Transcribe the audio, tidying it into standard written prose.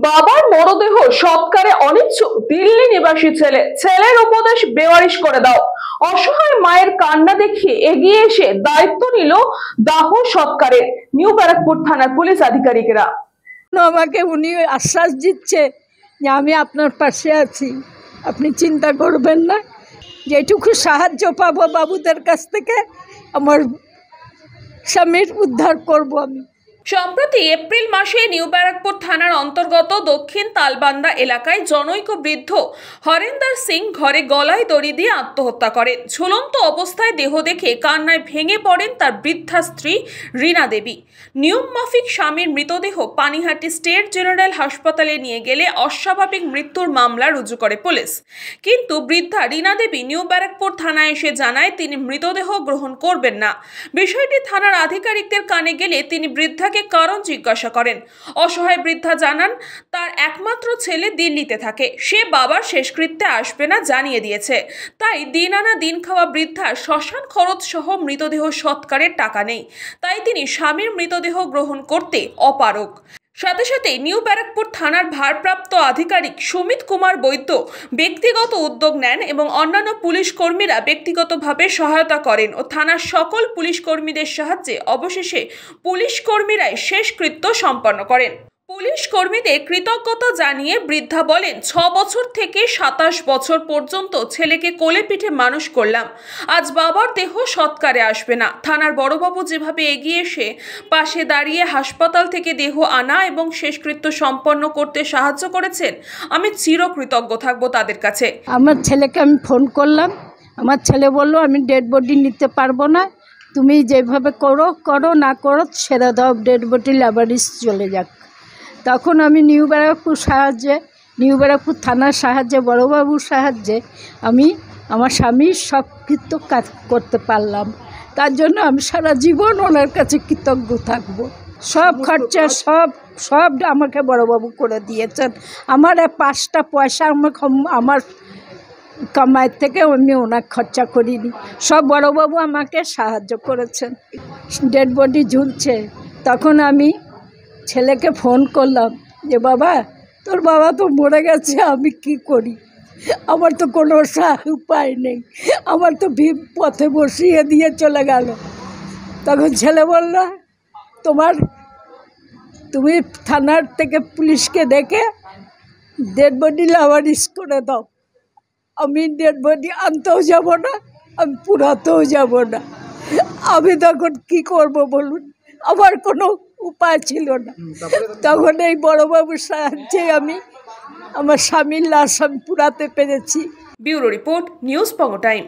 বাবার মরদেহ সৎকারে অনিচ্ছুক দিল্লি নিবাসী ছেলে, ছেলের উপদেশ বেওয়ারিশ করে দাও। অসহায় মায়ের কান্না দেখে এগিয়ে এসে দায়িত্ব নিল দাহ সৎকারে নিউ ব্যারাকপুর থানার পুলিশ আধিকারিকরা। আমাকে উনি আশ্বাস দিচ্ছে যে আমি আপনার পাশে আছি, আপনি চিন্তা করবেন না, যেটুকু সাহায্য পাবো বাবুদের কাছ থেকে আমার স্বামীর উদ্ধার করব আমি। সম্প্রতি এপ্রিল মাসে নিউ ব্যারাকপুর থানার অন্তর্গত দক্ষিণ তালবান্দা এলাকায় জনৈক বৃদ্ধ হরেন্দর সিং ঘরে গলায় দড়ি দিয়ে আত্মহত্যা করেন। ঝুলন্ত অবস্থায় দেহ দেখে কান্নায় ভেঙে পড়েন তার বৃদ্ধা স্ত্রী রীনা দেবী। নিয়ম মাফিক স্বামীর মৃতদেহ পানিহাটি স্টেট জেনারেল হাসপাতালে নিয়ে গেলে অস্বাভাবিক মৃত্যুর মামলা রুজু করে পুলিশ। কিন্তু বৃদ্ধা রীনা দেবী নিউ ব্যারাকপুর থানায় এসে জানায় তিনি মৃতদেহ গ্রহণ করবেন না। বিষয়টি থানার আধিকারিকদের কানে গেলে তিনি বৃদ্ধাকে কারণ জিজ্ঞাসা করেন। অসহায় বৃদ্ধা জানান তার একমাত্র ছেলে দিল্লিতে থাকে, সে বাবার শেষকৃত্যে আসবে না জানিয়ে দিয়েছে। তাই দিন আনা দিন খাওয়া বৃদ্ধার শ্মশান খরচ সহ মৃতদেহ সৎকারের টাকা নেই, তাই তিনি স্বামীর মৃতদেহ গ্রহণ করতে অপারগ। সাথে সাথে নিউ ব্যারাকপুর থানার ভারপ্রাপ্ত আধিকারিক সুমিত কুমার বৈদ্য ব্যক্তিগত উদ্যোগ নেন এবং অন্যান্য পুলিশ কর্মীরা ব্যক্তিগতভাবে সহায়তা করেন ও থানার সকল পুলিশ কর্মীদের সাহায্যে অবশেষে পুলিশ কর্মীরাই শেষকৃত্য সম্পন্ন করেন। পুলিশ কর্মীদের কৃতজ্ঞতা জানিয়ে বৃদ্ধা বলেন, 6 বছর থেকে 27 বছর পর্যন্ত ছেলেকে কোলে পিঠে মানুষ করলাম, আজ বাবার দেহ সৎকারে আসবে না। থানার বড়বাবু যেভাবে এগিয়ে এসে পাশে দাঁড়িয়ে হাসপাতাল থেকে দেহ আনা এবং শেষকৃত্য সম্পন্ন করতে সাহায্য করেছেন, আমি চিরকৃতজ্ঞ থাকবো তাদের কাছে। আমার ছেলেকে আমি ফোন করলাম, আমার ছেলে বললো আমি ডেড বডি নিতে পারবো না, তুমি যেভাবে করো না করো ছেড়ে দাও, ডেড বডি ল্যাবরেটরি চলে যাক। তখন আমি নিউ ব্যারাকপুর থানার সাহায্যে বড়বাবুর সাহায্যে আমি আমার স্বামীর সব কৃত্য কাজ করতে পারলাম। তার জন্য আমি সারা জীবন ওনার কাছে কৃতজ্ঞ থাকব। সব খরচা সব আমাকে বড়বাবু করে দিয়েছেন। আমার 5টা পয়সা আমার কামাই থেকে আমি ওনার খরচা করিনি, সব বড়বাবু আমাকে সাহায্য করেছেন। ডেড বডি ঝুলছে, তখন আমি ছেলেকে ফোন করলাম যে বাবা তোর বাবা তো মরে গেছে, আমি কি করি, আমার তো কোনো উপায় নেই, আমার তো পথে বসিয়ে দিয়ে চলে গেল। তখন ছেলে বলল তুমি থানার থেকে পুলিশকে ডেকে ডেড বডি ল্যাবরেটরি করে দাও। আমি ডেড বডি আনতেও যাব না, আমি পুরাতেও যাব না। আমি তখন কি করব বলুন, আমার কোনো উপায় ছিল না। তখন এই বড়বাবুর সাহায্যে আমি আমার স্বামীর লাশ আমি পুরাতে পেরেছি। ব্যুরো রিপোর্ট, নিউজ পঙ্গ টাইম।